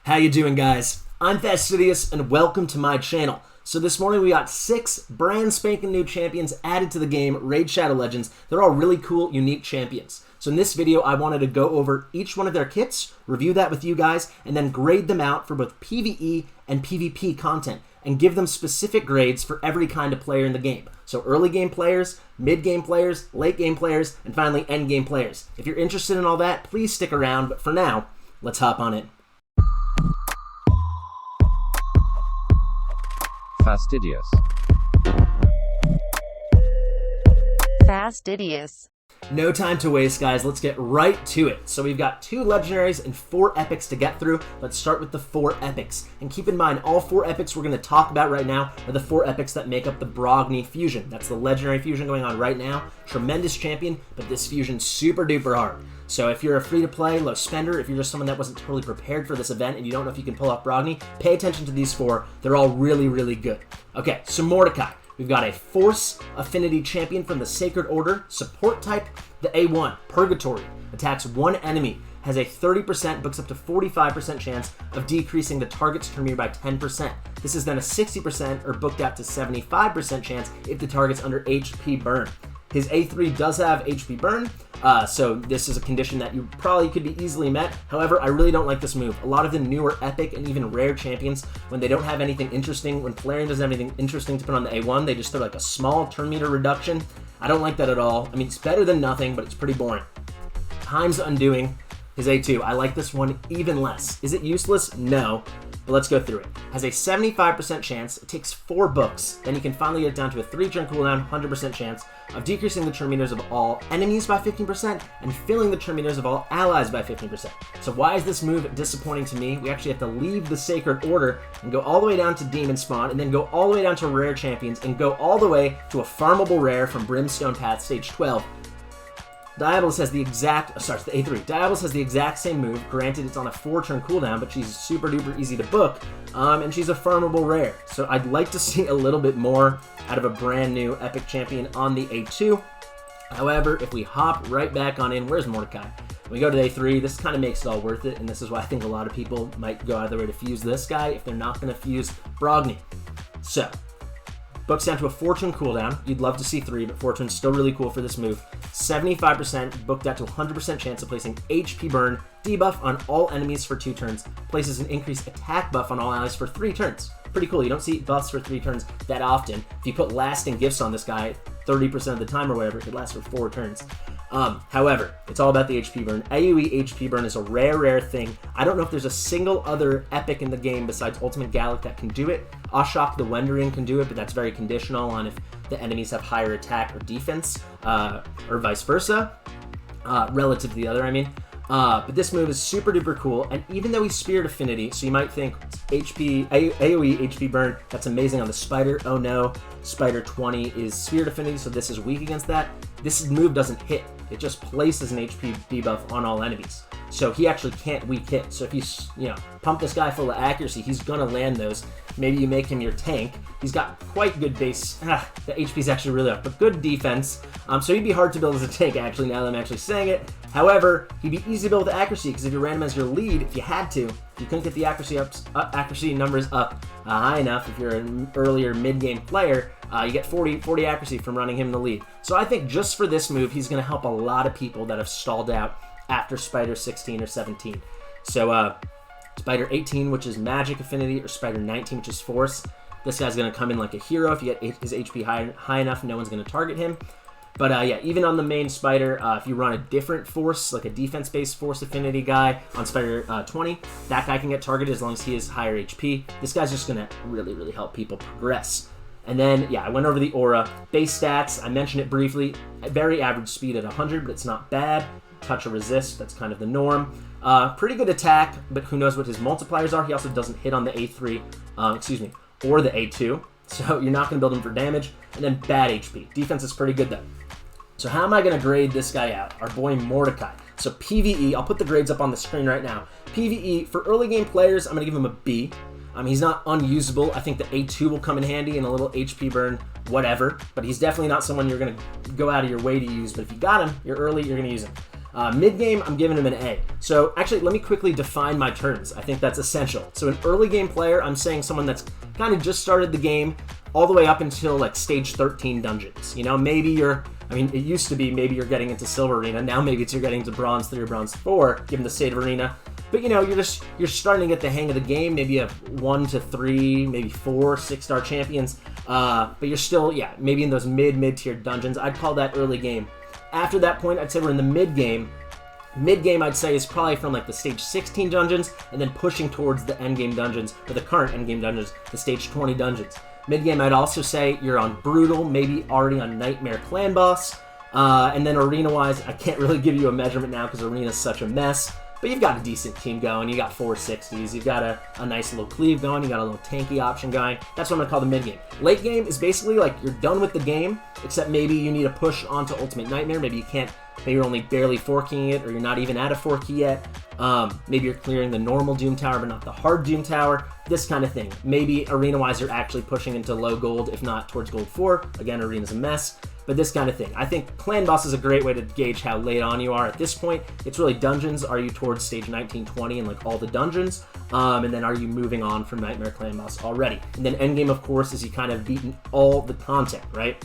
How you doing, guys? I'm Fastidious, and welcome to my channel. So this morning we got 6 brand spanking new champions added to the game, Raid Shadow Legends. They're all really cool, unique champions. So in this video, I wanted to go over each one of their kits, review that with you guys, and then grade them out for both PvE and PvP content, and give them specific grades for every kind of player in the game. So early game players, mid game players, late game players, and finally end game players. If you're interested in all that, please stick around, but for now, let's hop on it. Fastidious. Fastidious. No time to waste, guys. Let's get right to it. So we've got 2 legendaries and 4 epics to get through. Let's start with the 4 epics. And keep in mind, all 4 epics we're going to talk about right now are the 4 epics that make up the Brogni fusion. That's the legendary fusion going on right now. Tremendous champion, but this fusion's super duper hard. So if you're a free-to-play, low spender, if you're just someone that wasn't totally prepared for this event and you don't know if you can pull off Brogni, pay attention to these 4. They're all really, really good. Okay, so Mordecai. We've got a Force Affinity champion from the Sacred Order, support type, the A1, Purgatory. Attacks 1 enemy, has a 30%, books up to 45% chance of decreasing the target's turn meter by 10%. This is then a 60% or booked out to 75% chance if the target's under HP burn. His A3 does have HP burn, so this is a condition that you probably could be easily met. However, I really don't like this move. A lot of the newer epic and even rare champions, when they don't have anything interesting, when Flareon doesn't have anything interesting to put on the A1, they just throw like a small turn meter reduction. I don't like that at all. I mean, it's better than nothing, but it's pretty boring. Time's Undoing, his A2. I like this one even less. Is it useless? No. But let's go through it. Has a 75% chance, it takes 4 books, then you can finally get it down to a 3-turn cooldown, 100% chance of decreasing the turn meters of all enemies by 15% and filling the turn meters of all allies by 15%. So why is this move disappointing to me? We actually have to leave the Sacred Order and go all the way down to Demon Spawn and then go all the way down to rare champions and go all the way to a farmable rare from Brimstone Path stage 12. Diabolus has the exact, the A3. Diabolus has the exact same move. Granted, it's on a 4-turn cooldown, but she's super duper easy to book, and she's a farmable rare. So I'd like to see a little bit more out of a brand new epic champion on the A2. However, if we hop right back on in, where's Mordecai? We go to the A3, this kind of makes it all worth it, and this is why I think a lot of people might go out of their way to fuse this guy if they're not going to fuse Brogni. So, books down to a 4-turn cooldown. You'd love to see 3, but 4 turns still really cool for this move. 75% booked out to 100% chance of placing HP burn, debuff on all enemies for 2 turns. Places an increased attack buff on all allies for 3 turns. Pretty cool. You don't see buffs for 3 turns that often. If you put lasting gifts on this guy 30% of the time or whatever, it could last for 4 turns. However, it's all about the HP burn. AoE HP burn is a rare thing. I don't know if there's a single other epic in the game besides Ultimate Gallic that can do it. Ashok the Wendering can do it, but that's very conditional on if the enemies have higher attack or defense, or vice versa, relative to the other, I mean. But this move is super duper cool, and even though he's Spirit Affinity, so you might think AoE HP burn, that's amazing on the Spider. Oh no, Spider 20 is Spirit Affinity, so this is weak against that. This move doesn't hit. It just places an HP debuff on all enemies. So he actually can't weak hit. So if you pump this guy full of accuracy, he's gonna land those. Maybe you make him your tank. He's got quite good base. The HP's actually really up, but good defense. So he'd be hard to build as a tank, actually, now that I'm actually saying it. However, he'd be easy to build with accuracy, because if you randomize your lead, if you had to, you couldn't get the accuracy numbers up high enough. If you're an earlier mid-game player, you get 40 accuracy from running him in the lead. So I think just for this move, he's going to help a lot of people that have stalled out after Spider 16 or 17. So Spider 18, which is Magic Affinity, or Spider 19, which is Force. This guy's going to come in like a hero. If you get his HP high enough, no one's going to target him. But yeah, even on the main Spider, if you run a different Force, like a defense-based Force Affinity guy on Spider 20, that guy can get targeted as long as he has higher HP. This guy's just going to really help people progress. And then, yeah, I went over the aura. Base stats, I mentioned it briefly. Very average speed at 100, but it's not bad. Touch or resist, that's kind of the norm. Pretty good attack, but who knows what his multipliers are. He also doesn't hit on the A3, or the A2. So you're not going to build him for damage. And then bad HP. Defense is pretty good, though. So how am I going to grade this guy out? Our boy Mordecai. So PvE, I'll put the grades up on the screen right now. PvE, for early game players, I'm going to give him a B. He's not unusable. I think the A2 will come in handy and a little HP burn, whatever. But he's definitely not someone you're going to go out of your way to use. But if you got him, you're early, you're going to use him. Mid-game, I'm giving him an A. So actually, let me quickly define my terms. I think that's essential. So an early game player, I'm saying someone that's kind of just started the game all the way up until like stage 13 dungeons. You know, maybe it used to be maybe you're getting into Silver Arena. Now maybe you're getting to Bronze 3 or Bronze 4, given the state of Arena. But you know, you're starting to get the hang of the game. Maybe you have 1 to 3, maybe 4 6-star champions. But you're still, maybe in those mid-tier dungeons. I'd call that early game. After that point, I'd say we're in the mid-game. Mid-game, I'd say, is probably from like the stage 16 dungeons and then pushing towards the end-game dungeons, or the current end-game dungeons, the stage 20 dungeons. Mid-game, I'd also say you're on Brutal, maybe already on Nightmare Clan Boss. And then arena-wise, I can't really give you a measurement now because Arena's such a mess. But you've got a decent team going. You got 460s. You've got a nice little cleave going. You got a little tanky option going. That's what I'm going to call the mid-game. Late game is basically like you're done with the game, except maybe you need to push onto Ultimate Nightmare. Maybe you can't. Maybe you're only barely 4-keying it, or you're not even at a 4-key yet. Maybe you're clearing the normal Doom Tower, but not the hard Doom Tower. This kind of thing. Maybe arena-wise, you're actually pushing into low gold, if not towards gold 4. Again, arena's a mess. But this kind of thing. I think Clan Boss is a great way to gauge how late on you are. At this point, it's really dungeons. Are you towards stage 19, 20 and like all the dungeons? And then are you moving on from Nightmare Clan Boss already? And then endgame, of course, is you kind of beaten all the content, right?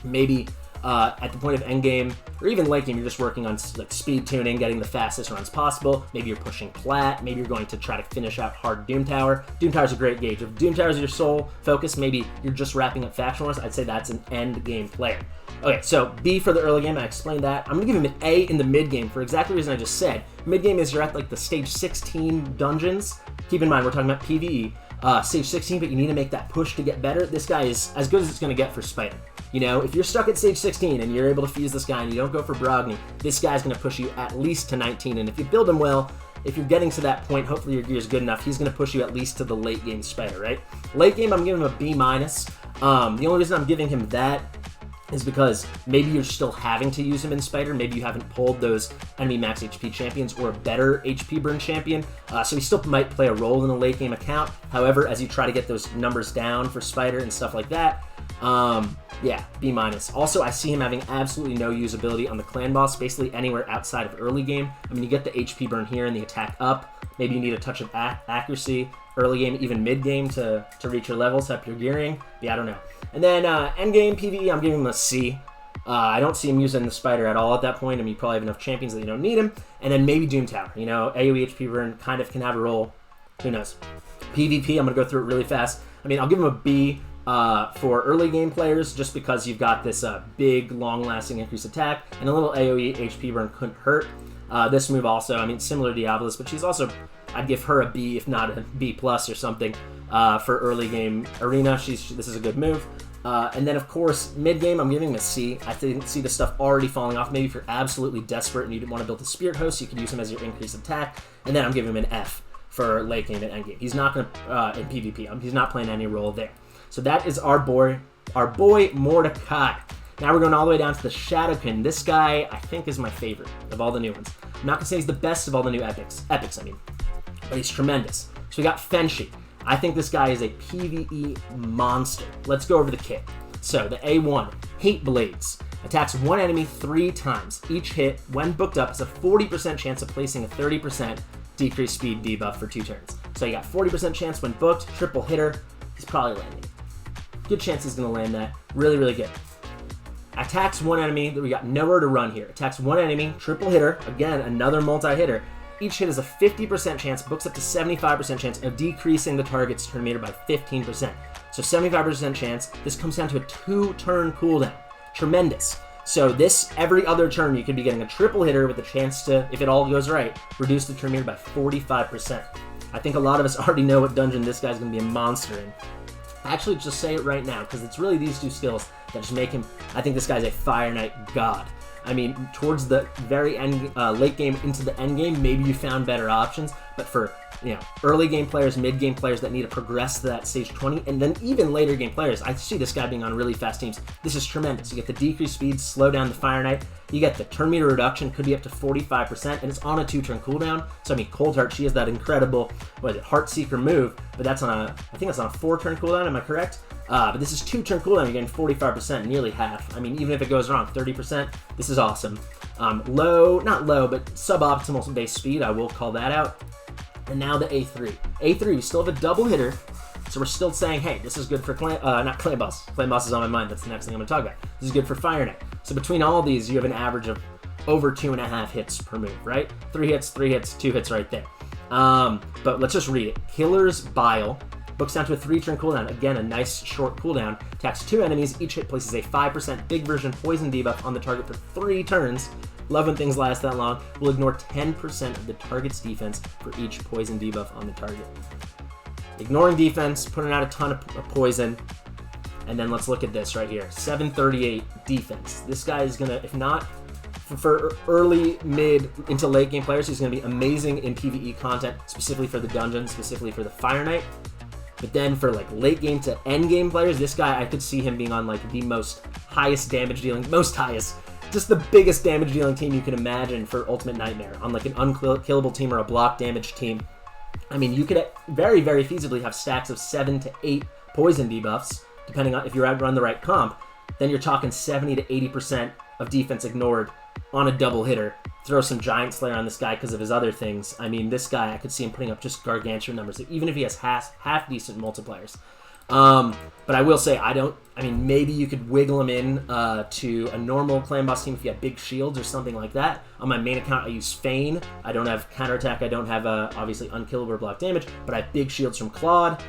Maybe at the point of endgame, or even late game, you're just working on like speed tuning, getting the fastest runs possible. Maybe you're pushing plat. Maybe you're going to try to finish out hard Doom Tower. Doom Tower's a great gauge. If Doom Tower's your sole focus, maybe you're just wrapping up faction wars. I'd say that's an end game player. Okay, so B for the early game, I explained that. I'm going to give him an A in the mid game for exactly the reason I just said. Mid game is you're at like the stage 16 dungeons. Keep in mind, we're talking about PvE. Stage 16, but you need to make that push to get better. This guy is as good as it's going to get for Spider. You know, if you're stuck at stage 16 and you're able to fuse this guy and you don't go for Brogni, this guy's going to push you at least to 19. And if you build him well, if you're getting to that point, hopefully your gear is good enough, he's going to push you at least to the late game Spider, right? Late game, I'm giving him a B-. The only reason I'm giving him that is because maybe you're still having to use him in Spider. Maybe you haven't pulled those enemy max HP champions or a better HP burn champion. So he still might play a role in a late game account. However, as you try to get those numbers down for Spider and stuff like that, B-. Also, I see him having absolutely no usability on the clan boss, basically anywhere outside of early game. I mean, you get the HP burn here and the attack up. Maybe you need a touch of accuracy early game, even mid game to reach your levels, up your gearing. I don't know. And then end game PvE, I'm giving him a C. I don't see him using the Spider at all at that point. I mean, you probably have enough champions that you don't need him. And then maybe Doom Tower. You know, AoE HP burn kind of can have a role. Who knows? PvP, I'm going to go through it really fast. I mean, I'll give him a B for early game players just because you've got this big, long-lasting increased attack. And a little AoE HP burn couldn't hurt. This move also, I mean, similar to Diabolus, but she's also, I'd give her a B, if not a B+ or something for early game arena. This is a good move. And then, of course, mid-game, I'm giving him a C. I see the stuff already falling off. Maybe if you're absolutely desperate and you didn't want to build a Spirit Host, you could use him as your increased attack. And then I'm giving him an F for late game and end game. He's not going to, in PvP, he's not playing any role there. So that is our boy Mordecai. Now we're going all the way down to the Shadowkin. This guy, I think, is my favorite of all the new ones. I'm not going to say he's the best of all the new epics, but he's tremendous. So we got Fenshi. I think this guy is a PvE monster. Let's go over the kit. So the A1, Hate Blades. Attacks one enemy 3 times. Each hit, when booked up, is a 40% chance of placing a 30% decreased speed debuff for 2 turns. So you got 40% chance when booked, triple hitter. He's probably landing. Good chance he's going to land that. Really, really good. Attacks one enemy, we got nowhere to run here. Attacks one enemy, triple hitter, again, another multi-hitter. Each hit is a 50% chance, books up to 75% chance of decreasing the target's turn meter by 15%. So 75% chance, this comes down to a 2-turn cooldown. Tremendous. So this, every other turn, you could be getting a triple hitter with a chance to, if it all goes right, reduce the turn meter by 45%. I think a lot of us already know what dungeon this guy's going to be a monster in. Actually, just say it right now, because it's really these 2 skills that just make him, I think this guy's a Fire Knight god. I mean, towards the very end, late game into the end game, maybe you found better options, but for, early game players, mid game players that need to progress to that stage 20, and then even later game players, I see this guy being on really fast teams. This is tremendous. You get the decreased speed, slow down the Fire Knight, you get the turn meter reduction, could be up to 45%, and it's on a 2-turn cooldown. So I mean, Cold Heart, she has that incredible, Heartseeker move, but that's on I think that's on a 4-turn cooldown, am I correct? But this is 2-turn cooldown, you're getting 45%, nearly half. I mean, even if it goes wrong, 30%, this is awesome. Low, not low, but suboptimal base speed. I will call that out. And now the A3. A3, we still have a double hitter. So we're still saying, hey, this is good for not Clan Boss. Clan Boss is on my mind. That's the next thing I'm going to talk about. This is good for Fire Knight. So between all of these, you have an average of over 2.5 hits per move, right? 3 hits, 2 hits right there. But let's just read it. Killer's Bile. Books down to a 3-turn cooldown. Again, a nice short cooldown. Attacks 2 enemies. Each hit places a 5% big version poison debuff on the target for 3 turns. Love when things last that long. Will ignore 10% of the target's defense for each poison debuff on the target. Ignoring defense, putting out a ton of poison. And then let's look at this right here. 738 defense. This guy is going to, if not for early, mid, into late game players, he's going to be amazing in PvE content, specifically for the dungeon, specifically for the Fire Knight. But then for like late game to end game players, this guy, I could see him being on like the most highest damage dealing, just the biggest damage dealing team you can imagine for Ultimate Nightmare, on like an unkillable team or a block damage team. I mean, you could very, very feasibly have stacks of 7 to 8 poison debuffs, depending on if you're run the right comp. Then you're talking 70 to 80% of defense ignored on a double hitter. Throw some Giant Slayer on this guy because of his other things. I mean, this guy, I could see him putting up just gargantuan numbers, even if he has half decent multipliers. But I will say, maybe you could wiggle him in to a normal Clan Boss team if you have big shields or something like that. On my main account, I use Feign. I don't have counterattack. I don't have, obviously, unkillable or block damage, but I have big shields from Claude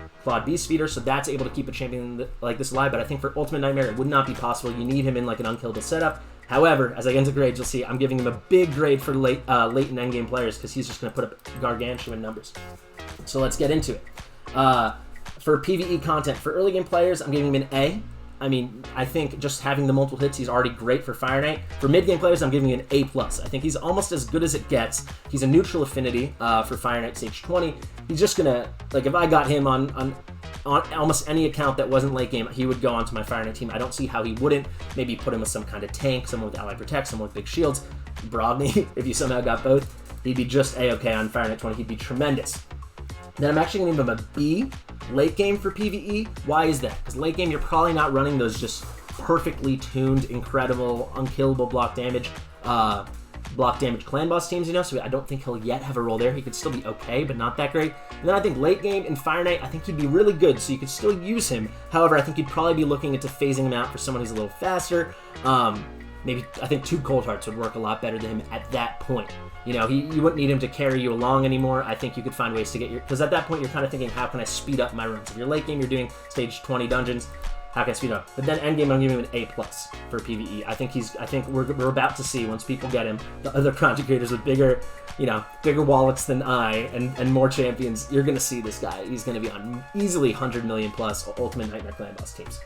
Beast Feeder, so that's able to keep a champion like this alive. But I think for Ultimate Nightmare, it would not be possible. You need him in like an unkillable setup. However, as I get into grades, you'll see I'm giving him a big grade for late and endgame players because he's just going to put up gargantuan numbers. So let's get into it. For PvE content, for early game players, I'm giving him an A. I mean, I think just having the multiple hits, he's already great for Fire Knight. For mid-game players, I'm giving him an A+. I think he's almost as good as it gets. He's a neutral affinity for Fire Knight stage 20. He's just going to, like, if I got him on almost any account that wasn't late game, he would go onto my Fire Knight team. I don't see how he wouldn't. Maybe put him with some kind of tank, someone with Ally Protect, someone with big shields. Brogni, if you somehow got both, he'd be just A-okay on Fire Knight 20. He'd be tremendous. Then I'm actually going to give him a B late game for PvE. Why is that? Because late game, you're probably not running those just perfectly tuned, incredible, unkillable block damage Clan Boss teams, so I don't think he'll yet have a role there. He could still be okay, but not that great. And then I think late game in Fire Knight, I think he'd be really good, so you could still use him. However, I think you'd probably be looking into phasing him out for someone who's a little faster. Maybe, I think 2 Cold Hearts would work a lot better than him at that point. You wouldn't need him to carry you along anymore. I think you could find ways to get because at that point, you're kind of thinking, how can I speed up my runs? If you're late game, you're doing stage 20 dungeons, how can I speed up? But then end game, I'm giving him an A+ for PvE. I think we're about to see, once people get him, the other content creators with bigger wallets than I and more champions, you're going to see this guy. He's going to be on easily 100 million plus Ultimate Nightmare Clan Boss teams.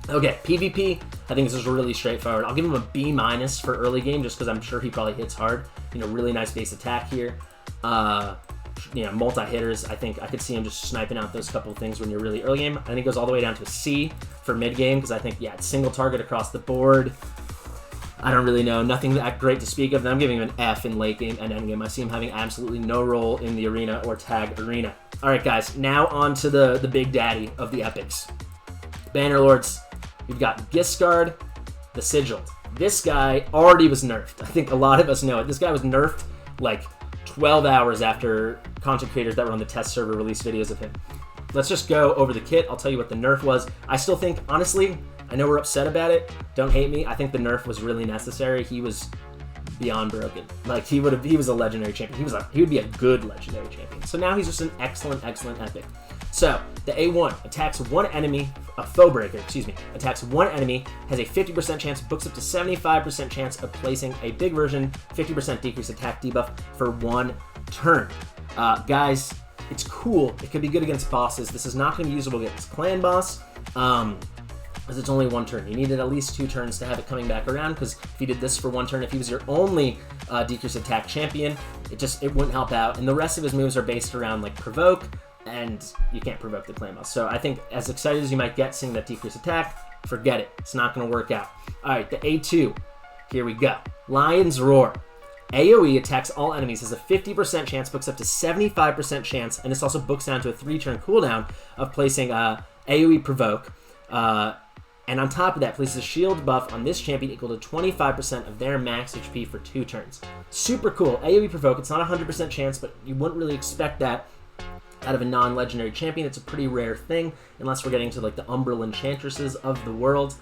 Okay, PvP, I think this is really straightforward. I'll give him a B- for early game just because I'm sure he probably hits hard. Really nice base attack here. Multi-hitters, I think I could see him just sniping out those couple of things when you're really early game. I think it goes all the way down to a C for mid-game because I think, it's single target across the board. I don't really know. Nothing that great to speak of. Then I'm giving him an F in late game and end game. I see him having absolutely no role in the arena or tag arena. All right, guys, now on to the big daddy of the epics. Bannerlords. We've got Giscard the Sigiled. This guy already was nerfed. I think a lot of us know it. This guy was nerfed like 12 hours after content creators that were on the test server released videos of him. Let's just go over the kit. I'll tell you what the nerf was. I still think, honestly, I know we're upset about it. Don't hate me. I think the nerf was really necessary. He was beyond broken. Like, he was a legendary champion. He would be a good legendary champion. So now he's just an excellent epic. So, the A1 attacks one enemy, a foe breaker, attacks one enemy, has a 50% chance, books up to 75% chance of placing a big version, 50% decrease attack debuff for 1 turn. Guys, it's cool. It could be good against bosses. This is not going to be usable against Clan Boss, because it's only 1 turn. You needed at least 2 turns to have it coming back around, because if you did this for 1 turn, if he was your only decrease attack champion, it wouldn't help out. And the rest of his moves are based around, like, provoke, and you can't provoke the Clan Boss. So I think as excited as you might get seeing that decrease attack, forget it. It's not going to work out. All right, the A2. Here we go. Lion's Roar. AoE attacks all enemies, has a 50% chance, books up to 75% chance, and this also books down to a 3-turn cooldown of placing AoE provoke. And on top of that, places a shield buff on this champion equal to 25% of their max HP for 2 turns. Super cool. AoE provoke, it's not a 100% chance, but you wouldn't really expect that out of a non-legendary champion. It's a pretty rare thing, unless we're getting to like the Umbral Enchantresses of the world.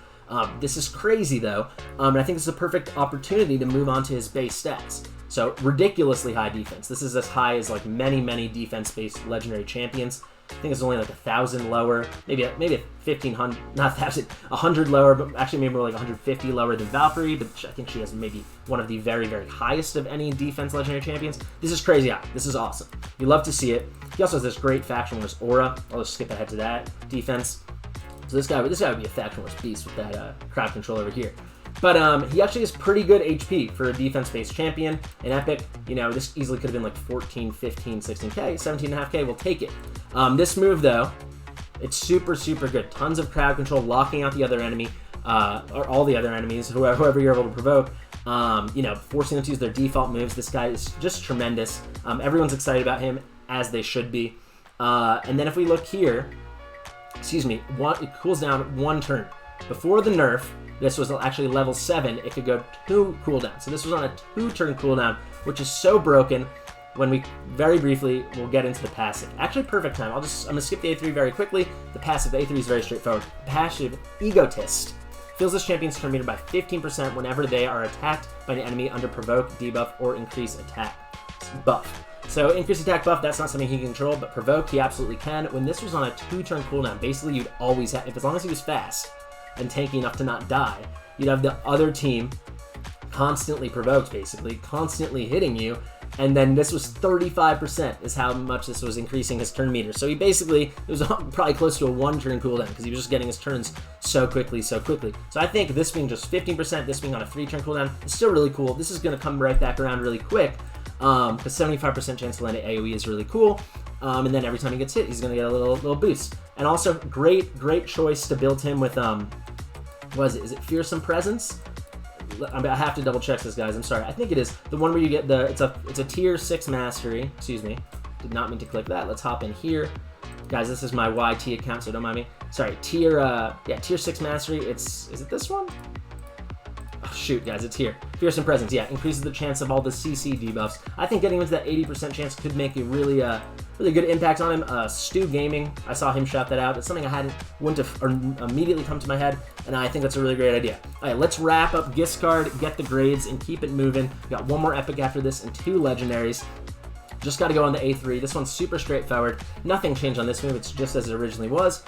This is crazy though, and I think this is a perfect opportunity to move on to his base stats. So ridiculously high defense. This is as high as like many defense-based legendary champions. I think it's only like 1,000 lower, maybe 1,500, not 1,000, 100 lower, but actually maybe more like 150 lower than Valkyrie, but I think she has maybe one of the very highest of any defense legendary champions. This is crazy high. This is awesome. You love to see it. He also has this great factionless aura. I'll just skip ahead to that. Defense. So this guy would be a factionless beast with that crowd control over here. But he actually has pretty good HP for a defense-based champion. In Epic, you know, this easily could have been like 14, 15, 16k, 17.5k, we'll take it. This move, though, it's super good. Tons of crowd control, locking out the other enemy, or all the other enemies, whoever you're able to provoke. You know, forcing them to use their default moves. This guy is just tremendous. Everyone's excited about him, as they should be. And then if we look here, it cools down 1 turn. Before the nerf, this was actually level 7, it could go 2 cooldowns. So this was on a 2-turn cooldown, which is so broken. When we, very briefly, we'll get into the passive. Actually, perfect time. I'm gonna skip the A3 very quickly. The passive, the A3 is very straightforward. Passive, Egotist. Fills this champion's turn meter by 15% whenever they are attacked by an enemy under provoke, debuff, or increase attack buff. So increase attack buff, that's not something he can control, but provoke, he absolutely can. When this was on a 2-turn cooldown, basically you'd always have, as long as he was fast and tanky enough to not die, you'd have the other team constantly provoked, basically, constantly hitting you, and then this was 35% is how much this was increasing his turn meter. So he basically, it was probably close to a 1-turn cooldown because he was just getting his turns so quickly. So I think this being just 15%, this being on a 3-turn cooldown, is still really cool. This is going to come right back around really quick, because 75% chance to land an AoE is really cool. And then every time he gets hit, he's going to get a little boost. And also, great choice to build him with, what is it? Is it Fearsome Presence? I have to double check this, guys. I'm sorry. I think it is the one where you get it's a tier 6 mastery. Excuse me. Did not mean to click that. Let's hop in here. Guys, this is my YT account, so don't mind me. Sorry, tier 6 mastery. Is it this one? Oh, shoot, guys, it's here. Fearsome Presence, yeah, increases the chance of all the CC debuffs. I think getting into that 80% chance could make a really good impact on him. Stu Gaming, I saw him shout that out. It's something wouldn't have immediately come to my head, and I think that's a really great idea. All right, let's wrap up Giscard, get the grades, and keep it moving. We got 1 more epic after this and 2 legendaries. Just got to go on the A3. This one's super straightforward. Nothing changed on this move. It's just as it originally was.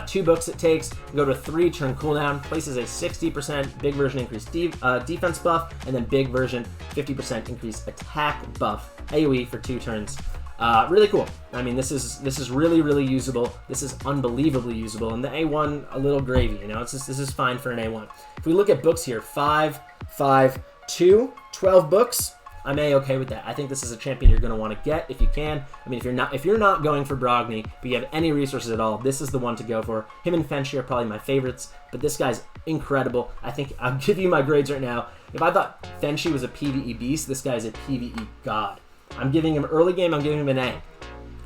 2 books it takes. Go to a 3-turn cooldown. Places a 60% big version increased defense buff, and then big version 50% increased attack buff. AoE for 2 turns. Really cool. I mean, this is really usable. This is unbelievably usable. And the A1, a little gravy. You know, this is fine for an A1. If we look at books here, 5, 5, 2, 12 books. I'm A-okay with that. I think this is a champion you're going to want to get if you can. I mean, if you're not going for Brogni, but you have any resources at all, this is the one to go for. Him and Fenshi are probably my favorites, but this guy's incredible. I think I'll give you my grades right now. If I thought Fenshi was a PvE beast, this guy's a PvE god. I'm giving him early game, I'm giving him an A.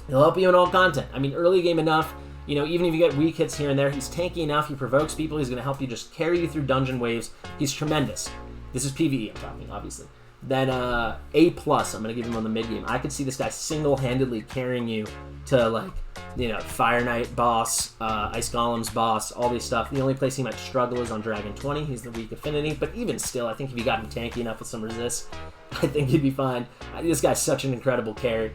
He'll help you in all content. I mean, early game enough. You know, even if you get weak hits here and there, he's tanky enough. He provokes people. He's going to help you just carry you through dungeon waves. He's tremendous. This is PvE I'm talking, obviously. Then A+, I'm going to give him on the mid-game. I could see this guy single-handedly carrying you to, like, you know, Fire Knight boss, Ice Golem's boss, all these stuff. The only place he might struggle is on Dragon 20. He's the weak affinity. But even still, I think if you got him tanky enough with some resist, I think he'd be fine. This guy's such an incredible carry.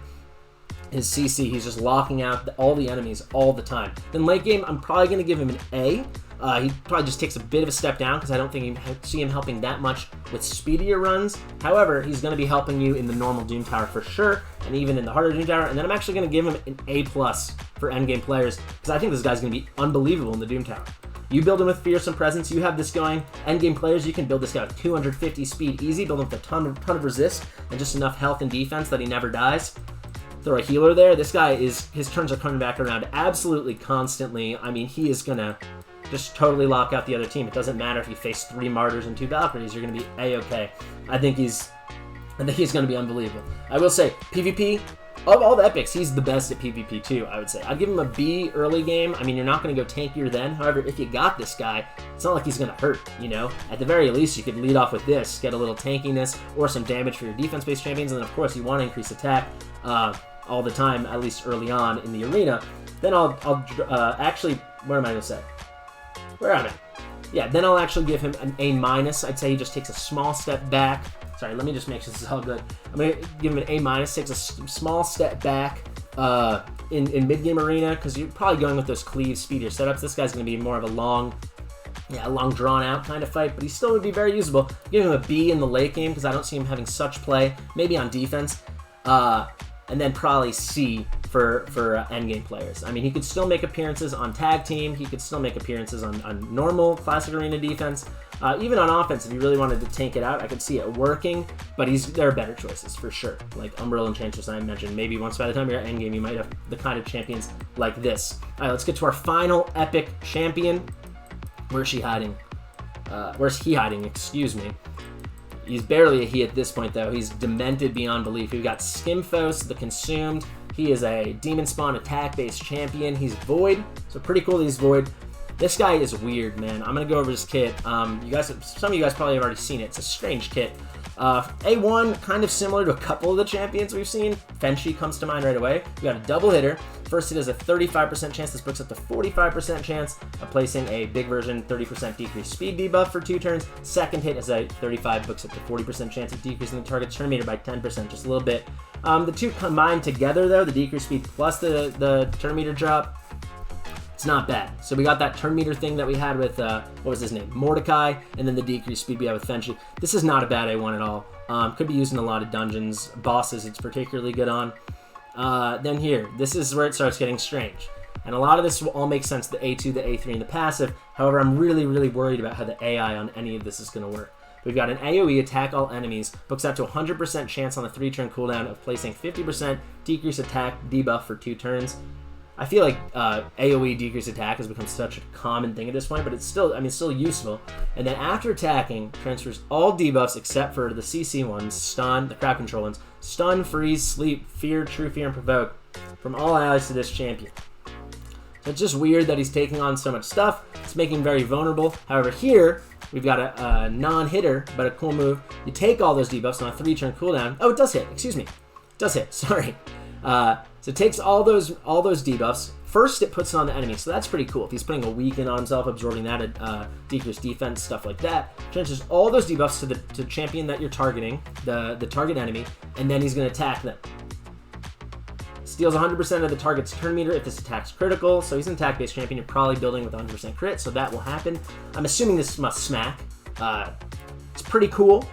His CC, he's just locking out all the enemies all the time. Then late game, I'm probably going to give him an A. He probably just takes a bit of a step down because I don't think you see him helping that much with speedier runs. However, he's going to be helping you in the normal Doom Tower for sure, and even in the harder Doom Tower. And then I'm actually going to give him an A+ for endgame players because I think this guy's going to be unbelievable in the Doom Tower. You build him with Fearsome Presence, you have this going. Endgame players, you can build this guy with 250 speed easy, build him with a ton of resist, and just enough health and defense that he never dies. Throw a healer there. This guy his turns are coming back around absolutely constantly. I mean, he is going to just totally lock out the other team. It doesn't matter if you face 3 Martyrs and 2 Valkyries, you're going to be A-okay. I think he's going to be unbelievable. I will say, PvP, Of all the epics, he's the best at PvP too, I would say. I'd give him a B early game. I mean, you're not going to go tankier then. However, if you got this guy, it's not like he's going to hurt, you know? At the very least, you could lead off with this, get a little tankiness or some damage for your defense-based champions, and then, of course, you want to increase attack all the time, at least early on in the arena. Then I'll actually, what am I going to say? Where am I? Yeah, then I'll actually give him an A-. I'd say he just takes a small step back. Sorry, let me just make sure this is all good. I'm going to give him an A-, takes a small step back in mid-game arena, because you're probably going with those cleave, speedier setups. This guy's going to be more of a long drawn-out kind of fight, but he still would be very usable. Give him a B in the late game, because I don't see him having such play, maybe on defense, and then probably C for endgame players. I mean, he could still make appearances on tag team, he could still make appearances on normal classic arena defense, even on offense. If you really wanted to tank it out, I could see it working, but there are better choices for sure, like Umbral Enchantress I mentioned. Maybe once by the time you're at endgame, you might have the kind of champions like this. All right, let's get to our final epic champion. Where's she hiding? Where's he hiding? Excuse me. He's barely a he at this point, though. He's demented beyond belief. We've got Skimfos the Consumed. He is a Demon Spawn attack-based champion. He's Void, so pretty cool that he's Void. This guy is weird, man. I'm going to go over his kit. Some of you guys probably have already seen it. It's a strange kit. A1, kind of similar to a couple of the champions we've seen. Fenshi comes to mind right away. We got a double hitter. First hit is a 35% chance. This books up to 45% chance of placing a big version 30% decreased speed debuff for 2 turns. Second hit is a 35, books up to 40% chance of decreasing the target's turn meter by 10%, just a little bit. The two combined together, though, the decreased speed plus the turn meter drop, it's not bad. So we got that turn meter thing that we had with, what was his name? Mordecai, and then the decreased speed we have with Fenshi. This is not a bad A1 at all. Could be used in a lot of dungeons. Bosses, it's particularly good on. Then here, this is where it starts getting strange. And a lot of this will all make sense, the A2, the A3, and the passive. However, I'm really, really worried about how the AI on any of this is going to work. We've got an AoE, attack all enemies, books out to 100% chance on a 3-turn cooldown of placing 50% decrease attack debuff for 2 turns. I feel like AoE decrease attack has become such a common thing at this point, but it's still, I mean, still useful. And then after attacking, transfers all debuffs except for the CC ones, stun, the crowd control ones, stun, freeze, sleep, fear, true fear, and provoke from all allies to this champion. So it's just weird that he's taking on so much stuff. It's making him very vulnerable. However, here we've got a non-hitter, but a cool move. You take all those debuffs on a 3-turn cooldown. Oh, it does hit. Excuse me. It does hit. Sorry. So it takes all those debuffs. First, it puts it on the enemy, so that's pretty cool. If he's putting a weaken on himself, absorbing that, decreased defense, stuff like that, transfers all those debuffs to the champion that you're targeting, the target enemy, and then he's going to attack them. Steals 100% of the target's turn meter if this attack's critical, so he's an attack-based champion. You're probably building with 100% crit, so that will happen. I'm assuming this must smack. It's pretty cool.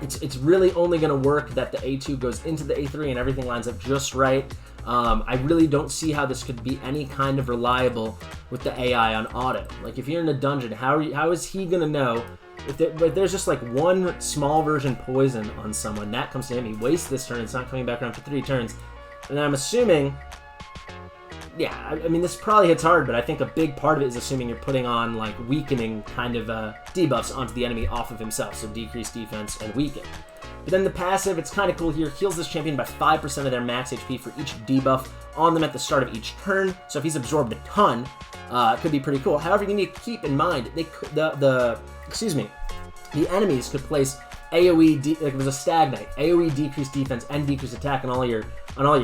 It's really only going to work that the A2 goes into the A3 and everything lines up just right. I really don't see how this could be any kind of reliable with the AI on auto. Like, if you're in a dungeon, how is he going to know if there's just like one small version poison on someone, that comes to him, he wastes this turn, it's not coming back around for 3 turns. And I'm assuming, yeah, I mean, this probably hits hard, but I think a big part of it is assuming you're putting on, like, weakening kind of debuffs onto the enemy off of himself, so decreased defense and weaken. But then the passive, it's kind of cool here, heals this champion by 5% of their max HP for each debuff on them at the start of each turn, so if he's absorbed a ton, it could be pretty cool. However, you need to keep in mind, the enemies could place AoE, like it was a Stag Knight, AoE decreased defense and decreased attack on all your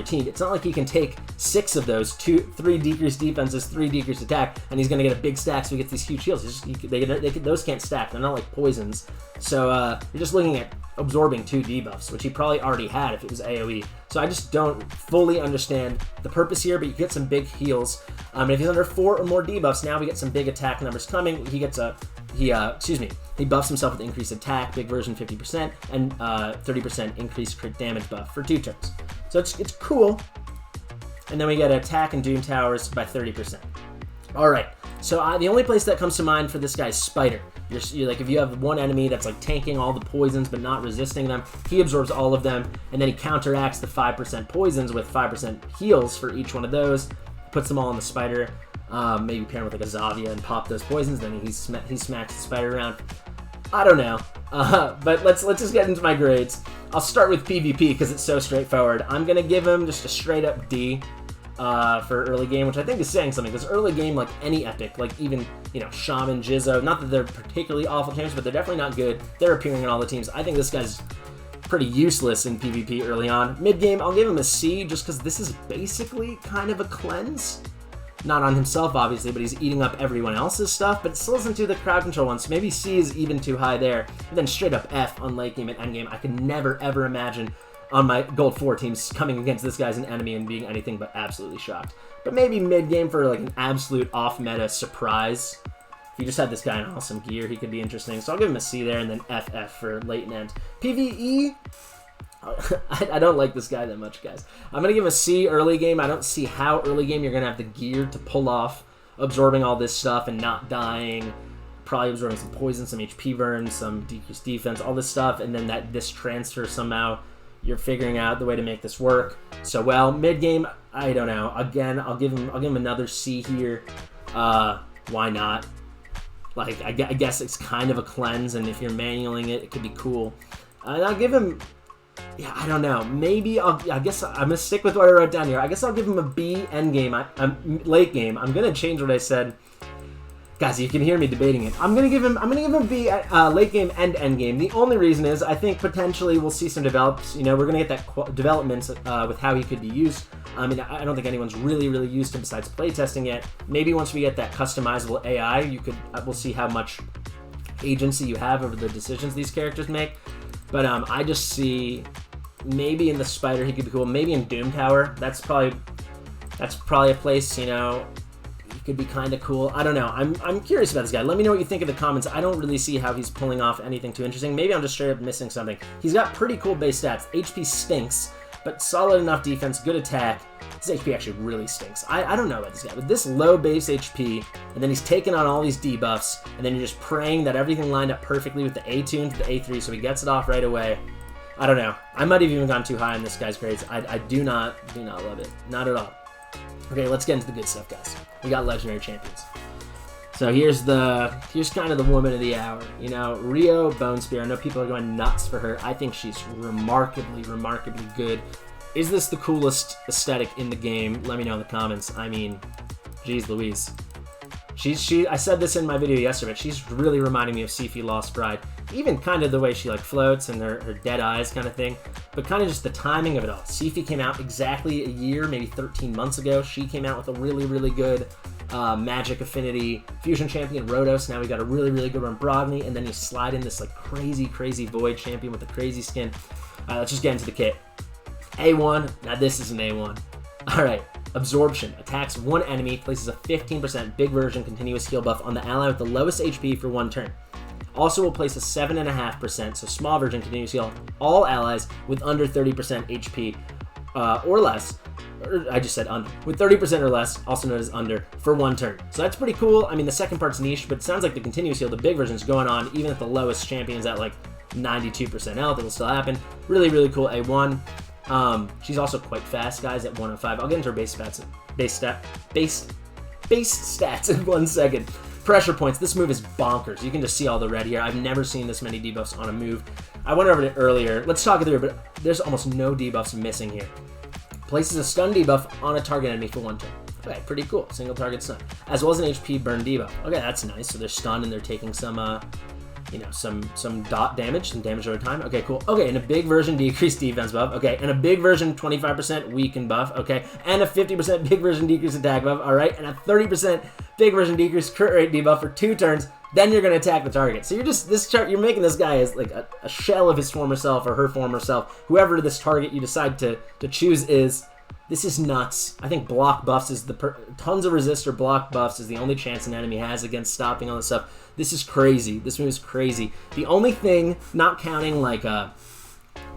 team. It's not like he can take 6 of those, 3 decreased defenses, 3 decreased attack, and he's going to get a big stack so he gets these huge heals. Those can't stack. They're not like poisons. So you're just looking at absorbing 2 debuffs, which he probably already had if it was AoE. So I just don't fully understand the purpose here, but you get some big heals. And if he's under 4 or more debuffs, now we get some big attack numbers coming. He buffs himself with increased attack, big version 50%, and 30% increased crit damage buff for 2 turns. So it's cool. And then we get attack and doom towers by 30%. All right. So the only place that comes to mind for this guy is Spider. You're like, if you have one enemy that's like tanking all the poisons but not resisting them, he absorbs all of them, and then he counteracts the 5% poisons with 5% heals for each one of those. Puts them all on the Spider. Maybe pair him with like a Zavia and pop those poisons. Then he smacks the Spider around. I don't know. But let's just get into my grades. I'll start with PvP because it's so straightforward. I'm going to give him just a straight up D for early game, which I think is saying something, because early game, like any epic, like even, you know, Shaman, Jizzo, not that they're particularly awful champions, but they're definitely not good. They're appearing in all the teams. I think this guy's pretty useless in PvP early on. Mid game, I'll give him a C just because this is basically kind of a cleanse. Not on himself, obviously, but he's eating up everyone else's stuff, but it still isn't to the crowd control one, so maybe C is even too high there. And then straight up F on late game and end game. I could never, ever imagine on my Gold 4 teams coming against this guy as an enemy and being anything but absolutely shocked. But maybe mid game for like an absolute off-meta surprise. If you just had this guy in awesome gear, he could be interesting. So I'll give him a C there, and then FF for late and end. PvE, I don't like this guy that much, guys. I'm going to give him a C early game. I don't see how early game you're going to have the gear to pull off absorbing all this stuff and not dying. Probably absorbing some poison, some HP burn, some decreased defense, all this stuff. And then this transfer somehow, you're figuring out the way to make this work. So, well, mid game, I don't know. Again, I'll give him another C here. Why not? Like, I guess it's kind of a cleanse, and if you're manualing it, it could be cool. And I'll give him... Yeah, I don't know. Maybe I guess I'm gonna stick with what I wrote down here. I guess I'll give him a B end game. Late game. I'm gonna change what I said. Guys, you can hear me debating it. I'm gonna give him a B at late game and end game. The only reason is I think potentially we'll see some develops. You know, we're gonna get that development with how he could be used. I mean, I don't think anyone's really used him besides playtesting yet. Maybe once we get that customizable AI, we'll see how much agency you have over the decisions these characters make. But I just see maybe in the Spider he could be cool. Maybe in Doom Tower. That's probably a place, you know, he could be kind of cool. I don't know. I'm curious about this guy. Let me know what you think in the comments. I don't really see how he's pulling off anything too interesting. Maybe I'm just straight up missing something. He's got pretty cool base stats. HP stinks, but solid enough defense, good attack. His HP actually really stinks. I don't know about this guy. With this low base HP, and then he's taking on all these debuffs, and then you're just praying that everything lined up perfectly with the A tune to the A3 so he gets it off right away. I don't know. I might have even gone too high on this guy's grades. I do not love it. Not at all. Okay, let's get into the good stuff, guys. We got legendary champions. So here's kind of the woman of the hour. You know, Riho Bonespear. I know people are going nuts for her. I think she's remarkably good. Is this the coolest aesthetic in the game? Let me know in the comments. I mean, geez Louise. I said this in my video yesterday, but she's really reminding me of Sifi Lost Bride. Even kind of the way she like floats and her dead eyes kind of thing, but kind of just the timing of it all. Sifi came out exactly a year, maybe 13 months ago. She came out with a really good Magic Affinity Fusion Champion, Rhodos. Now we got a really good one, Brogni, and then you slide in this like crazy Void Champion with a crazy skin. Let's just get into the kit. A1, now this is an A1. Alright, Absorption. Attacks one enemy, places a 15% big version continuous heal buff on the ally with the lowest HP for one turn. Also will place a 7.5%, so small version continuous heal, all allies with under 30% HP or less. I just said under. With 30% or less, also known as under, for one turn. So that's pretty cool. I mean, the second part's niche, but it sounds like the continuous heal, the big version, is going on even if the lowest champion's at like 92% health. It'll still happen. Really cool A1. She's also quite fast, guys, at 105. I'll get into her base stats in 1 second. Pressure points. This move is bonkers. You can just see all the red here. I've never seen this many debuffs on a move. I went over it earlier. Let's talk it through, but there's almost no debuffs missing here. Places a stun debuff on a target enemy for one turn. Okay, pretty cool. Single target stun. As well as an HP burn debuff. Okay, that's nice. So they're stunned and they're taking some some dot damage, some damage over time. Okay, cool. Okay, and a big version decreased defense buff. Okay, and a big version 25% weaken buff. Okay, and a 50% big version decreased attack buff. All right, and a 30% big version decreased crit rate debuff for 2 turns. Then you're gonna attack the target. So you're making this guy as like a shell of his former self or her former self. Whoever this target you decide to choose is. This is nuts. I think block buffs is tons of resist or block buffs is the only chance an enemy has against stopping all this stuff. This is crazy. This move is crazy. The only thing, not counting like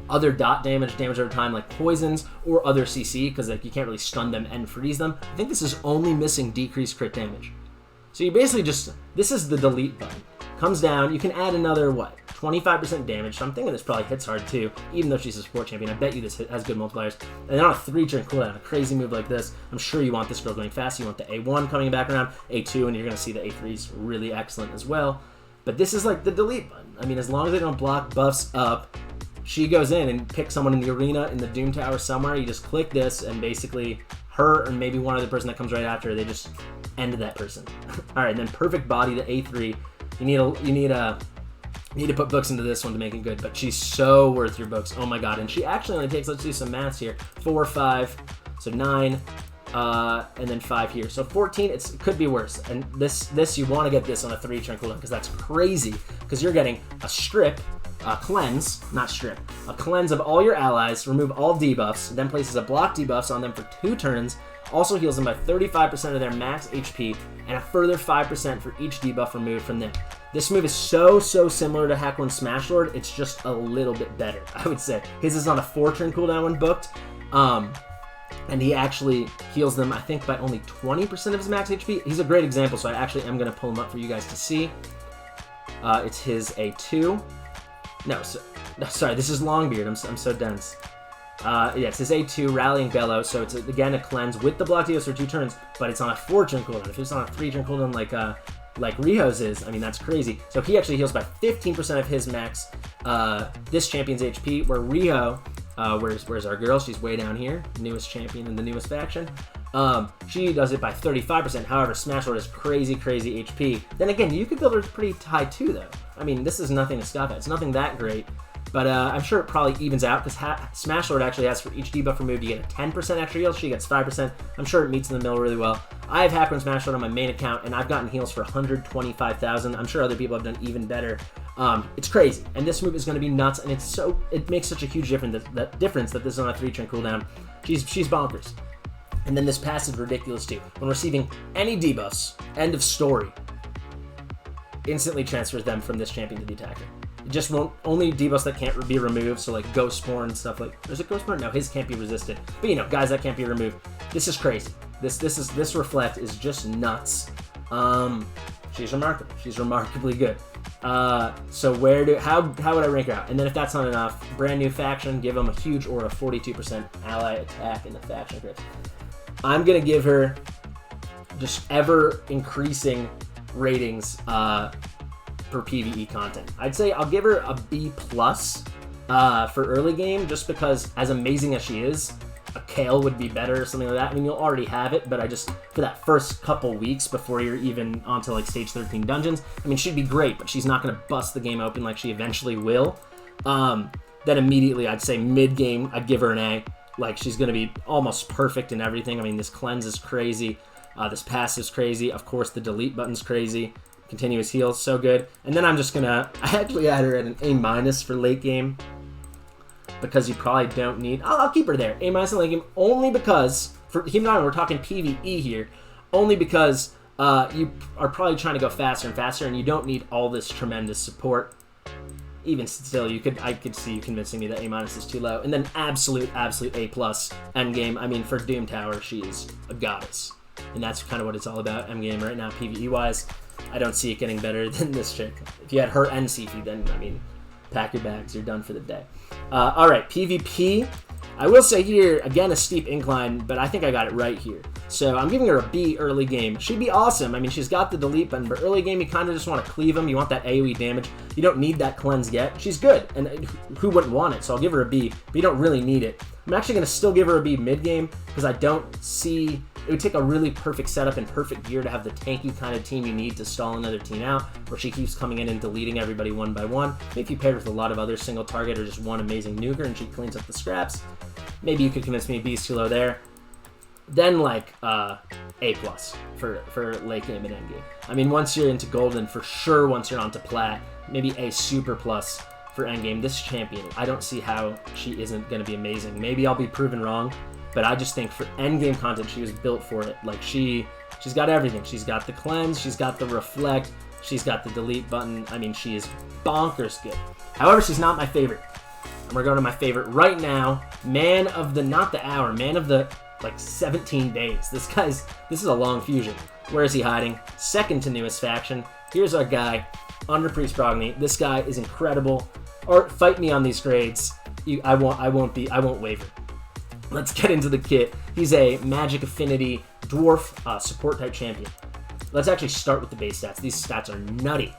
other dot damage over time like poisons or other CC, because like you can't really stun them and freeze them. I think this is only missing decreased crit damage. So you basically this is the delete button. Comes down, you can add another, 25% damage, so I'm thinking this probably hits hard too, even though she's a support champion. I bet you this has good multipliers. And then on a 3-turn cooldown, a crazy move like this, I'm sure you want this girl going fast. You want the A1 coming back around, A2, and you're going to see the A3's really excellent as well. But this is like the delete button. I mean, as long as they don't block buffs up, she goes in and picks someone in the arena, in the Doom Tower somewhere. You just click this, and basically her or maybe one other person that comes right after her, they just end that person. All right, and then perfect body to A3. You need to put books into this one to make it good, but she's so worth your books. Oh my god. And she actually only takes, let's do some maths here, 4, 5, so 9, and then 5 here. So 14, it could be worse. And this you want to get this on a 3-turn cooldown, because that's crazy, because you're getting a strip, a cleanse of all your allies, remove all debuffs, then places a block debuffs on them for 2 turns, also heals them by 35% of their max HP, and a further 5% for each debuff removed from them. This move is so similar to Hack 1 Smash Lord, it's just a little bit better, I would say. His is on a 4-turn cooldown when booked, and he actually heals them, I think, by only 20% of his max HP. He's a great example, so I actually am going to pull him up for you guys to see. It's his A2. No, sorry, this is Longbeard. I'm so dense. Yeah, it's his A2, Rallying Bellow, so it's, again, a cleanse with the block deals for 2 turns, but it's on a 4-turn cooldown. If it's on a 3-turn cooldown like Riho's is, I mean, that's crazy. So he actually heals by 15% of his max, this champion's HP, where Riho, where's our girl? She's way down here, newest champion in the newest faction. She does it by 35%. However, Smash Lord is crazy HP. Then again, you could build her pretty high too, though. I mean, this is nothing to scoff at. It's nothing that great, but I'm sure it probably evens out, because Smash Lord actually has, for each debuff removed, you get a 10% extra heal. She gets 5%. I'm sure it meets in the middle really well. I have Hack 1 Smash Lord on my main account, and I've gotten heals for 125,000. I'm sure other people have done even better. It's crazy, and this move is going to be nuts, and it makes such a huge difference that this is on a 3-turn cooldown. She's bonkers. And then this passive is ridiculous too. When receiving any debuffs, end of story, instantly transfers them from this champion to the attacker. It just won't, only debuffs that can't be removed, so like Ghost Spawn and stuff like, is it Ghost Spawn? No, his can't be resisted. But you know, guys that can't be removed. This is crazy. This Reflect is just nuts. She's remarkable. She's remarkably good. So how would I rank her out? And then if that's not enough, brand new faction, give them a huge aura, 42% ally attack in the faction crits. I'm gonna give her just ever increasing ratings for PvE content. I'd say I'll give her a B+ for early game, just because as amazing as she is, a Kale would be better or something like that. I mean, you'll already have it, but I just, for that first couple weeks before you're even onto like stage 13 dungeons, I mean, she'd be great, but she's not gonna bust the game open like she eventually will. Then immediately I'd say mid-game, I'd give her an A. Like, she's gonna be almost perfect in everything. I mean, this cleanse is crazy. This passive's crazy. Of course, the delete button's crazy. Continuous heal, so good. And then I actually had her at an A- for late game, because you probably don't need, I'll keep her there. A- in late game, only because, for him and I, we're talking PvE here, only because you are probably trying to go faster and faster, and you don't need all this tremendous support. Even still, I could see you convincing me that A- is too low. And then absolute A+ endgame. I mean, for Doom Tower, she's a goddess. And that's kind of what it's all about, endgame right now, PvE-wise. I don't see it getting better than this chick. If you had her and Sifi, then, I mean, pack your bags, you're done for the day. All right, PvP. I will say here, again, a steep incline, but I think I got it right here. So I'm giving her a B early game. She'd be awesome. I mean, she's got the delete button, but early game, you kind of just want to cleave them. You want that AoE damage. You don't need that cleanse yet. She's good, and who wouldn't want it? So I'll give her a B, but you don't really need it. I'm actually going to still give her a B mid-game, because I don't see... It would take a really perfect setup and perfect gear to have the tanky kind of team you need to stall another team out, where she keeps coming in and deleting everybody one by one. Maybe if you paired with a lot of other single target or just one amazing nuker and she cleans up the scraps, maybe you could convince me B's too low there. Then like A+ for late game and end game. I mean, once you're into golden, for sure, once you're onto plat, maybe A super plus for end game. This champion, I don't see how she isn't going to be amazing. Maybe I'll be proven wrong, but I just think for end game content, she was built for it. Like she's got everything. She's got the cleanse, she's got the reflect, she's got the delete button. I mean, she is bonkers good. However, she's not my favorite. And we're going to my favorite right now. Man of the, not the hour, man of the like 17 days. This is a long fusion. Where is he hiding? Second to newest faction. Here's our guy, Underpriest Brogni. This guy is incredible. Or fight me on these grades. I won't waver. Let's get into the kit. He's a Magic Affinity Dwarf support type champion. Let's actually start with the base stats. These stats are nutty.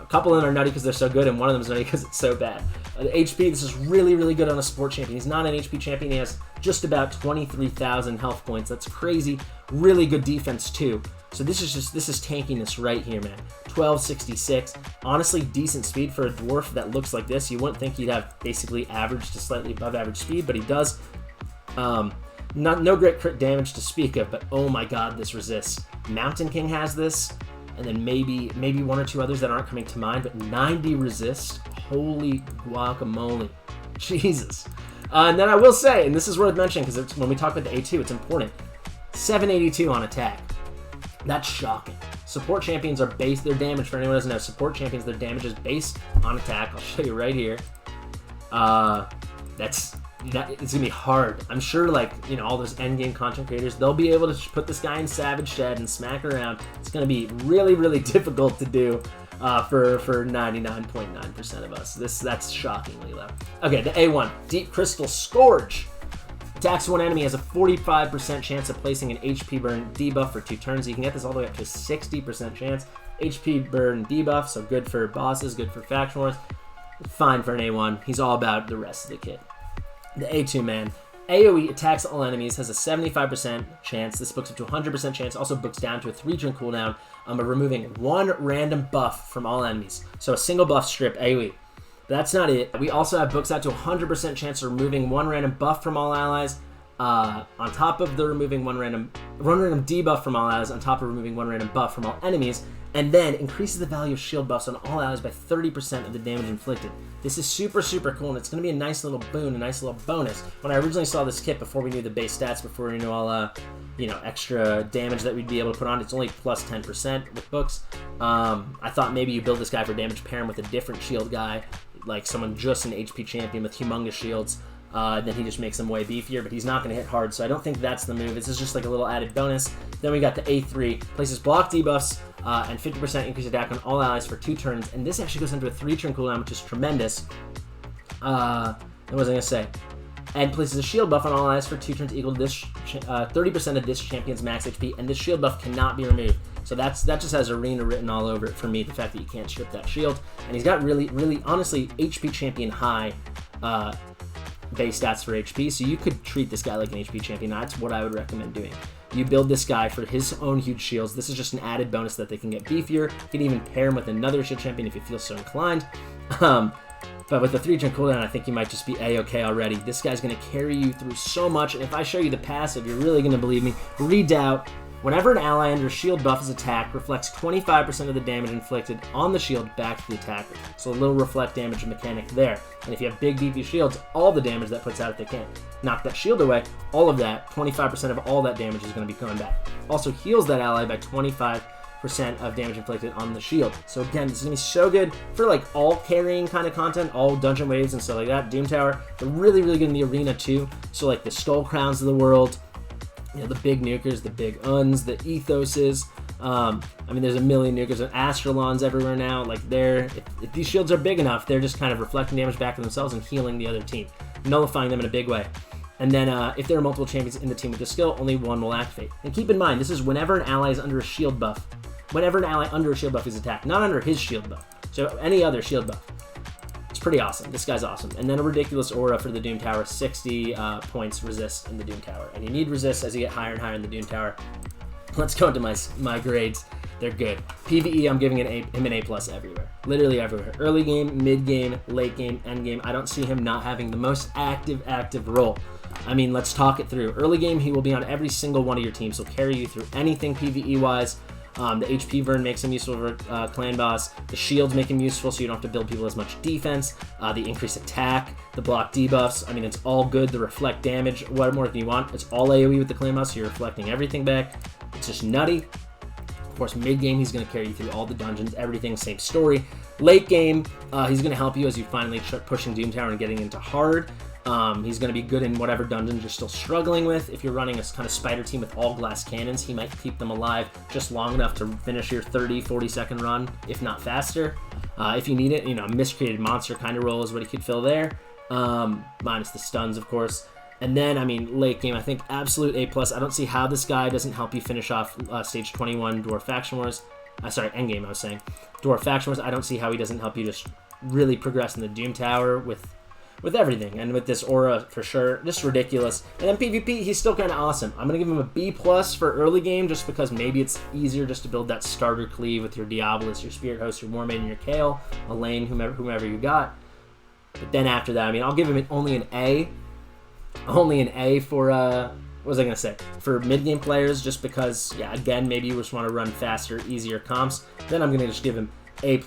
A couple of them are nutty because they're so good, and one of them is nutty because it's so bad. The HP, this is really, really good on a support champion. He's not an HP champion. He has just about 23,000 health points. That's crazy. Really good defense, too. So this is tankiness right here, man. 1266. Honestly, decent speed for a dwarf that looks like this. You wouldn't think he'd have basically average to slightly above average speed, but he does. No great crit damage to speak of, but oh my god, this resists. Mountain King has this, and then maybe one or two others that aren't coming to mind, but 90 resist. Holy guacamole. Jesus. And then I will say, and this is worth mentioning because when we talk about the A2, it's important. 782 on attack. That's shocking. Support champions are based, their damage, for anyone who doesn't know, support champions, their damage is based on attack. I'll show you right here. It's gonna be hard. I'm sure, like, you know, all those endgame content creators, they'll be able to put this guy in Savage Shed and smack around. It's gonna be really, really difficult to do for 99.9% of us. That's shockingly low. Okay, the A1, Deep Crystal Scourge. Attacks one enemy, has a 45% chance of placing an HP burn debuff for 2 turns. You can get this all the way up to a 60% chance. HP burn debuff, so good for bosses, good for faction wars. Fine for an A1. He's all about the rest of the kit. The A2, man. AoE attacks all enemies, has a 75% chance. This books up to 100% chance. Also books down to a 3-turn cooldown of removing 1 random buff from all enemies. So a single buff strip AoE. That's not it. We also have books out to 100% chance of removing 1 random buff from all allies. On top of the removing one random debuff from all allies, on top of removing 1 random buff from all enemies, and then increases the value of shield buffs on all allies by 30% of the damage inflicted. This is super, super cool, and it's going to be a nice little boon, a nice little bonus. When I originally saw this kit, before we knew the base stats, before we knew all, extra damage that we'd be able to put on, it's only plus 10% with books. I thought maybe you build this guy for damage, pair him with a different shield guy, like someone just an HP champion with humongous shields. Then he just makes them way beefier, but he's not going to hit hard, so I don't think that's the move. This is just like a little added bonus. Then we got the A3, places block debuffs and 50% increased attack on all allies for 2 turns, and this actually goes into a 3-turn cooldown, which is tremendous. What was I going to say? And places a shield buff on all allies for 2 turns equal to this 30% of this champion's max HP, and this shield buff cannot be removed. So that just has arena written all over it for me, the fact that you can't strip that shield. And he's got really, really, honestly, HP champion high base stats for HP, so you could treat this guy like an HP champion. That's what I would recommend doing. You build this guy for his own huge shields. This is just an added bonus that they can get beefier. You can even pair him with another shield champion if you feel so inclined. But with the 3-turn cooldown, I think you might just be A-okay already. This guy's going to carry you through so much, and if I show you the passive, you're really going to believe me. Redoubt. Whenever an ally under shield buff is attacked, reflects 25% of the damage inflicted on the shield back to the attacker. So a little reflect damage mechanic there. And if you have big beefy shields, all the damage that puts out if they can't knock that shield away, all of that, 25% of all that damage is going to be coming back. Also heals that ally by 25% of damage inflicted on the shield. So again, this is going to be so good for like all carrying kind of content, all dungeon waves and stuff like that. Doom Tower, they're really, really good in the arena too. So like the Skull Crowns of the world, you know, the big nukers, the big uns, the ethoses. I mean, there's a million nukers and astrolons everywhere now. Like, if these shields are big enough, they're just kind of reflecting damage back to themselves and healing the other team, nullifying them in a big way. And then if there are multiple champions in the team with the skill, only one will activate. And keep in mind, this is whenever an ally is under a shield buff. Whenever an ally under a shield buff is attacked, not under his shield buff. So any other shield buff. It's pretty awesome. This guy's awesome. And then a ridiculous aura for the Doom Tower, 60 points resist in the Doom Tower. And you need resist as you get higher and higher in the Doom Tower. Let's go into my grades. They're good. PvE, I'm giving him an A+ everywhere. Literally everywhere. Early game, mid game, late game, end game. I don't see him not having the most active role. I mean, let's talk it through. Early game, he will be on every single one of your teams. He'll carry you through anything PvE-wise. The HP burn makes him useful for clan boss. The shields make him useful so you don't have to build people as much defense. The increased attack, the block debuffs. I mean, it's all good. The reflect damage. What more can you want? It's all AoE with the clan boss, so you're reflecting everything back. It's just nutty. Of course, mid game, he's going to carry you through all the dungeons, everything, same story. Late game, he's going to help you as you finally start pushing Doom Tower and getting into hard. He's going to be good in whatever dungeons you're still struggling with. If you're running a kind of spider team with all glass cannons, he might keep them alive just long enough to finish your 30-40 second run, if not faster. If you need it, a miscreated monster kind of role is what he could fill there, minus the stuns, of course. And then, I mean, late game, I think absolute A+. I don't see how this guy doesn't help you finish off Stage 21 Dwarf Faction Wars. Sorry, endgame I was saying. Dwarf Faction Wars, I don't see how he doesn't help you just really progress in the Doom Tower with everything. And with this aura, for sure, just ridiculous. And then PvP, he's still kind of awesome. I'm going to give him a B+ for early game, just because maybe it's easier just to build that starter cleave with your Diabolus, your Spirit Host, your War Maiden, your Kale, Elaine, whomever you got. But then after that, I mean, I'll give him only an A. Only an A for, what was I going to say? For mid-game players, just because, yeah, again, maybe you just want to run faster, easier comps. Then I'm going to just give him A+,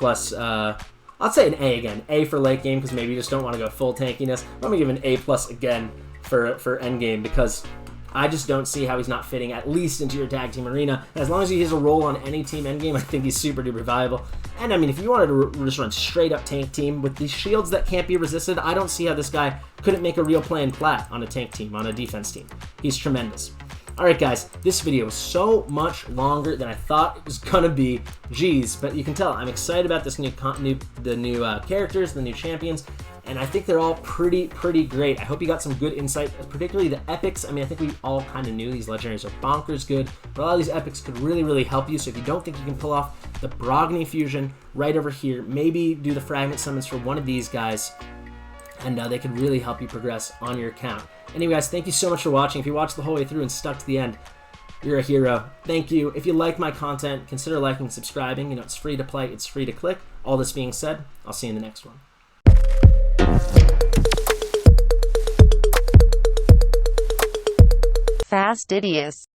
I'll say an A again. A for late game, because maybe you just don't want to go full tankiness. I'm going to give an A+ again for end game, because I just don't see how he's not fitting at least into your tag team arena. And as long as he has a role on any team end game, I think he's super duper viable. And I mean, if you wanted to just run straight up tank team with these shields that can't be resisted, I don't see how this guy couldn't make a real play in plat on a tank team, on a defense team. He's tremendous. Alright guys, this video was so much longer than I thought it was gonna be. Jeez, but you can tell I'm excited about this new characters, the new champions, and I think they're all pretty great. I hope you got some good insight, particularly the epics. I mean, I think we all kind of knew these legendaries are bonkers good, but a lot of these epics could really help you. So if you don't think you can pull off the Brogni fusion right over here, maybe do the fragment summons for one of these guys, and they could really help you progress on your account. Anyway, guys, thank you so much for watching. If you watched the whole way through and stuck to the end, you're a hero. Thank you. If you like my content, consider liking and subscribing. You know, it's free to play, it's free to click. All this being said, I'll see you in the next one. Fastidious.